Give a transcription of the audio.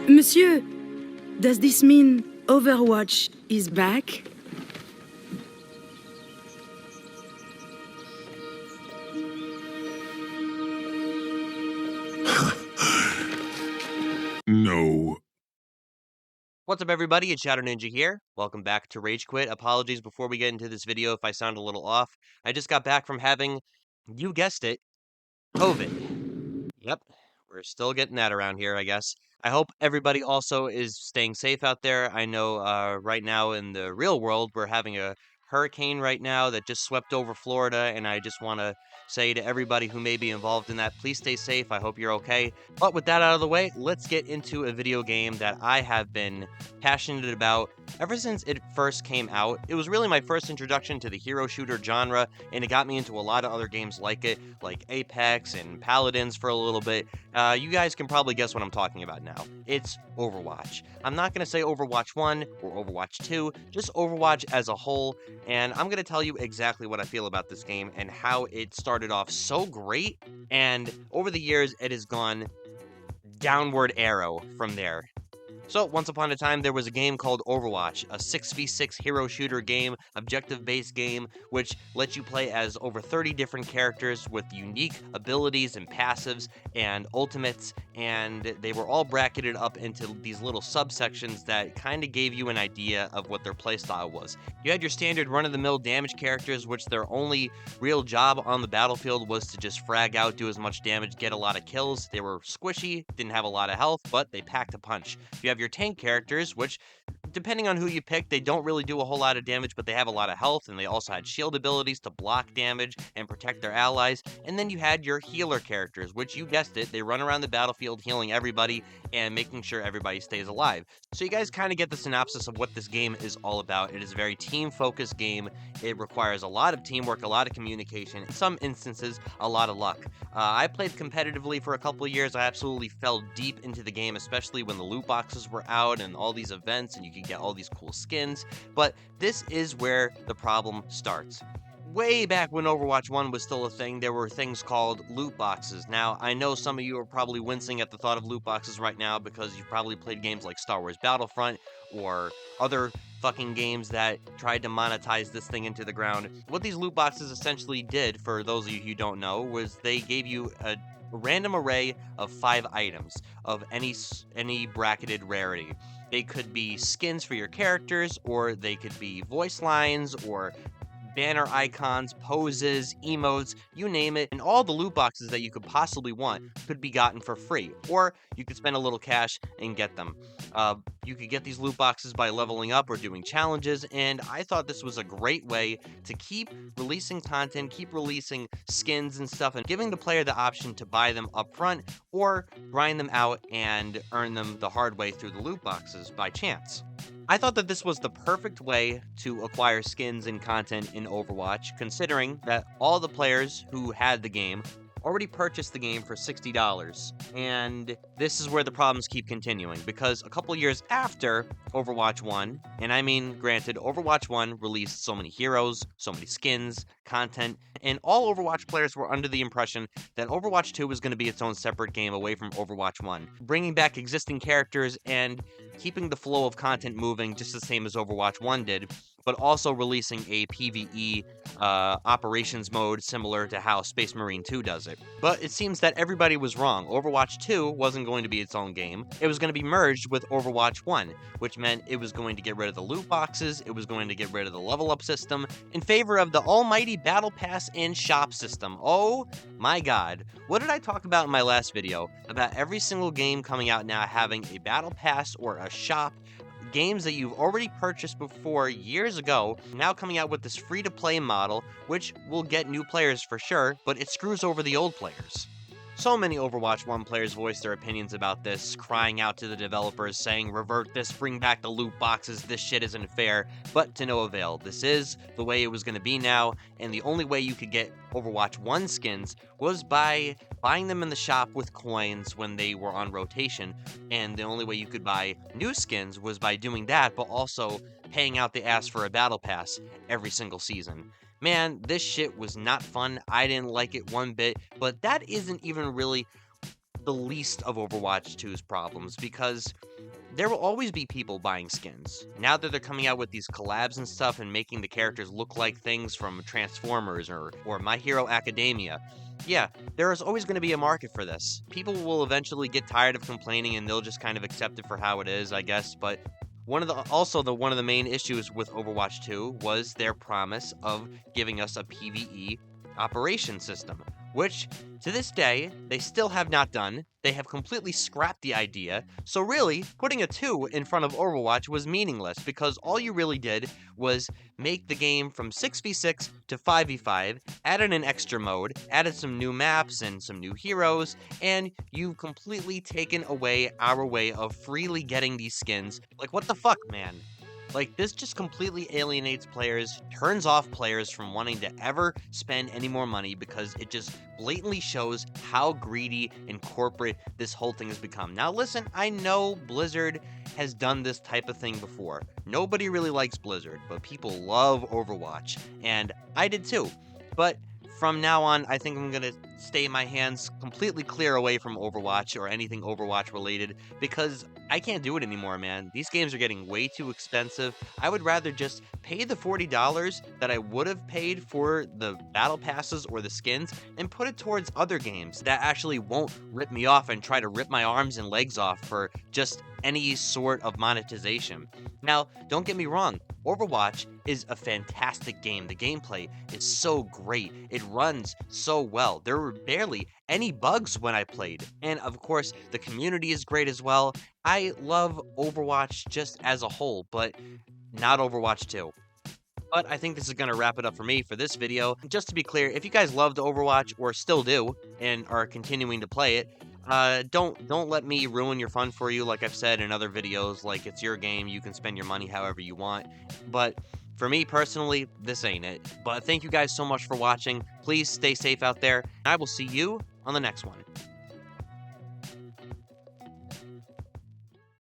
Monsieur, does this mean Overwatch is back? No. What's up, everybody? It's Shadow Ninja here. Welcome back to Rage Quit. Apologies before we get into this video if I sound a little off. I just got back from having, you guessed it, COVID. Yep, we're still getting that around here, I guess. I hope everybody also is staying safe out there. I know right now in the real world, we're having a hurricane right now that just swept over Florida, and I just want to say to everybody who may be involved in that, please stay safe. I hope you're okay. But with that out of the way, let's get into a video game that I have been passionate about ever since it first came out. It was really my first introduction to the hero shooter genre, and it got me into a lot of other games like it, like Apex and Paladins for a little bit. You guys can probably guess what I'm talking about now. It's Overwatch. I'm not going to say Overwatch 1 or Overwatch 2, just Overwatch as a whole, and I'm going to tell you exactly what I feel about this game and how it started off so great, and over the years it has gone downward arrow from there. So, once upon a time, there was a game called Overwatch, a 6v6 hero shooter game, objective-based game, which lets you play as over 30 different characters with unique abilities and passives and ultimates, and they were all bracketed up into these little subsections that kind of gave you an idea of what their playstyle was. You had your standard run-of-the-mill damage characters, which their only real job on the battlefield was to just frag out, do as much damage, get a lot of kills. They were squishy, didn't have a lot of health, but they packed a punch. You have your tank characters, which, depending on who you pick, they don't really do a whole lot of damage, but they have a lot of health, and they also had shield abilities to block damage and protect their allies. And then you had your healer characters, which, you guessed it, they run around the battlefield healing everybody and making sure everybody stays alive. So you guys kind of get the synopsis of what this game is all about. It is a very team-focused game. It requires a lot of teamwork, a lot of communication, in some instances, a lot of luck. I played competitively for a couple of years. I absolutely fell deep into the game, especially when the loot boxes were out and all these events and you could get all these cool skins. But this is where the problem starts. Way back when Overwatch 1 was still a thing, there were things called loot boxes. Now, I know some of you are probably wincing at the thought of loot boxes right now because you've probably played games like Star Wars Battlefront or other fucking games that tried to monetize this thing into the ground. What these loot boxes essentially did, for those of you who don't know, was they gave you a random array of 5 items of any bracketed rarity. They could be skins for your characters, or they could be voice lines, or banner icons, poses, emotes, you name it, and all the loot boxes that you could possibly want could be gotten for free, or you could spend a little cash and get them. You could get these loot boxes by leveling up or doing challenges, and I thought this was a great way to keep releasing content, keep releasing skins and stuff, and giving the player the option to buy them up front or grind them out and earn them the hard way through the loot boxes by chance. I thought that this was the perfect way to acquire skins and content in Overwatch, considering that all the players who had the game already purchased the game for $60. And this is where the problems keep continuing, because a couple years after Overwatch 1, and I mean, granted, Overwatch 1 released so many heroes, so many skins, content, and all Overwatch players were under the impression that Overwatch 2 was going to be its own separate game away from Overwatch 1, bringing back existing characters and keeping the flow of content moving just the same as Overwatch 1 did, but also releasing a PvE operations mode similar to how Space Marine 2 does it. But it seems that everybody was wrong. Overwatch 2 wasn't going to be its own game. It was going to be merged with Overwatch 1, which meant it was going to get rid of the loot boxes, it was going to get rid of the level up system, in favor of the almighty Battle Pass and shop system. Oh my god. What did I talk about in my last video? About every single game coming out now having a Battle Pass or a shop, games that you've already purchased before years ago, now coming out with this free-to-play model, which will get new players for sure, but it screws over the old players. So many Overwatch 1 players voiced their opinions about this, crying out to the developers, saying, revert this, bring back the loot boxes, this shit isn't fair, but to no avail. This is the way it was going to be now, and the only way you could get Overwatch 1 skins was by buying them in the shop with coins when they were on rotation, and the only way you could buy new skins was by doing that, but also paying out the ass for a battle pass every single season. Man, this shit was not fun. I didn't like it one bit, but that isn't even really the least of Overwatch 2's problems, because there will always be people buying skins. Now that they're coming out with these collabs and stuff and making the characters look like things from Transformers or My Hero Academia, yeah, there is always going to be a market for this. People will eventually get tired of complaining and they'll just kind of accept it for how it is, I guess, but one of the main issues with Overwatch 2 was their promise of giving us a PvE operation system, which to this day they still have not done. They have completely scrapped the idea. So really, putting a 2 in front of Overwatch was meaningless because all you really did was make the game from 6v6 to 5v5, added an extra mode, added some new maps and some new heroes, and you've completely taken away our way of freely getting these skins. Like, what the fuck, man? Like, this just completely alienates players, turns off players from wanting to ever spend any more money because it just blatantly shows how greedy and corporate this whole thing has become. Now, listen, I know Blizzard has done this type of thing before. Nobody really likes Blizzard, but people love Overwatch, and I did too. But from now on, I think I'm going to stay my hands completely clear away from Overwatch or anything Overwatch related because I can't do it anymore, man. These games are getting way too expensive. I would rather just pay the $40 that I would have paid for the battle passes or the skins and put it towards other games that actually won't rip me off and try to rip my arms and legs off for just any sort of monetization. Now, don't get me wrong, Overwatch is a fantastic game. The gameplay is so great. It runs so well. There were barely any bugs when I played. And of course, the community is great as well. I love Overwatch just as a whole, but not Overwatch 2. But I think this is going to wrap it up for me for this video. Just to be clear, if you guys loved Overwatch or still do and are continuing to play it, don't let me ruin your fun for you. Like I've said in other videos, like, it's your game, you can spend your money however you want. But for me personally, this ain't it. But thank you guys so much for watching. Please stay safe out there. I will see you on the next one.